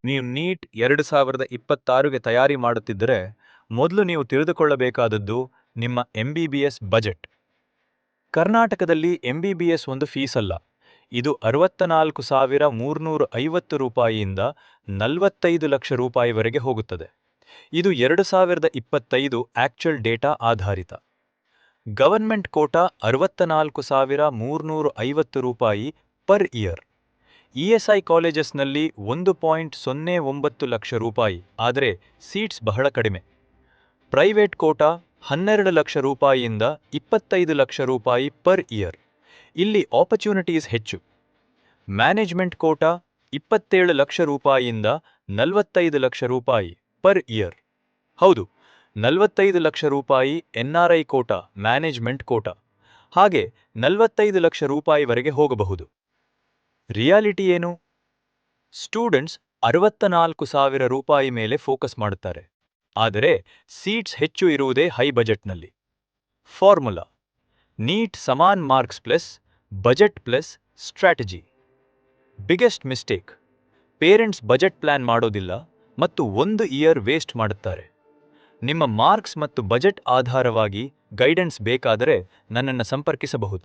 ನೀವು ನೀಟ್ 2026ಗೆ ತಯಾರಿ ಮಾಡುತ್ತಿದ್ದರೆ ಮೊದಲು ನೀವು ತಿಳಿದುಕೊಳ್ಳಬೇಕಾದದ್ದು ನಿಮ್ಮ MBBS ಬಜೆಟ್. ಕರ್ನಾಟಕದಲ್ಲಿ MBBS ಒಂದು ಫೀಸ್ ಅಲ್ಲ. ಇದು 64,350 ರೂಪಾಯಿಯಿಂದ 45 ಲಕ್ಷ ರೂಪಾಯಿವರೆಗೆ ಹೋಗುತ್ತದೆ. ಇದು 2025 ಆಕ್ಚುಯಲ್ ಡೇಟಾ ಆಧಾರಿತ. ಗವರ್ಮೆಂಟ್ ಕೋಟಾ 64,350 ರೂಪಾಯಿ ಪರ್ ಇಯರ್. ESI ಕಾಲೇಜಸ್ನಲ್ಲಿ 1.09 ಲಕ್ಷ ರೂಪಾಯಿ, ಆದರೆ ಸೀಟ್ಸ್ ಬಹಳ ಕಡಿಮೆ. ಪ್ರೈವೇಟ್ ಕೋಟಾ 12 ಲಕ್ಷ ರೂಪಾಯಿಯಿಂದ 25 ಲಕ್ಷ ರೂಪಾಯಿ ಪರ್ ಇಯರ್. ಇಲ್ಲಿ ಆಪರ್ಚುನಿಟೀಸ್ ಹೆಚ್ಚು. ಮ್ಯಾನೇಜ್ಮೆಂಟ್ ಕೋಟಾ 27 ಲಕ್ಷ ರೂಪಾಯಿಯಿಂದ 45 ಲಕ್ಷ ರೂಪಾಯಿ ಪರ್ ಇಯರ್. ಹೌದು, 45 ಲಕ್ಷ ರೂಪಾಯಿ NRI ಕೋಟಾ, ಮ್ಯಾನೇಜ್ಮೆಂಟ್ ಕೋಟಾ. ಹಾಗೆ 45 ಲಕ್ಷ ರೂಪಾಯಿವರೆಗೆ ಹೋಗಬಹುದು. ರಿಯಾಲಿಟಿ ಏನು? ಸ್ಟೂಡೆಂಟ್ಸ್ 64,000 ರೂಪಾಯಿ ಮೇಲೆ ಫೋಕಸ್ ಮಾಡುತ್ತಾರೆ, ಆದರೆ ಸೀಟ್ಸ್ ಹೆಚ್ಚು ಇರುವುದೇ ಹೈ ಬಜೆಟ್ನಲ್ಲಿ. ಫಾರ್ಮುಲಾ: ನೀಟ್ ಸಮಾನ್ marks plus budget plus strategy. Biggest mistake: parents budget plan ಮಾಡೋದಿಲ್ಲ ಮತ್ತು 1 ಇಯರ್ ವೇಸ್ಟ್ ಮಾಡುತ್ತಾರೆ. ನಿಮ್ಮ ಮಾರ್ಕ್ಸ್ ಮತ್ತು ಬಜೆಟ್ ಆಧಾರವಾಗಿ ಗೈಡೆನ್ಸ್ ಬೇಕಾದರೆ ನನ್ನನ್ನು ಸಂಪರ್ಕಿಸಬಹುದು.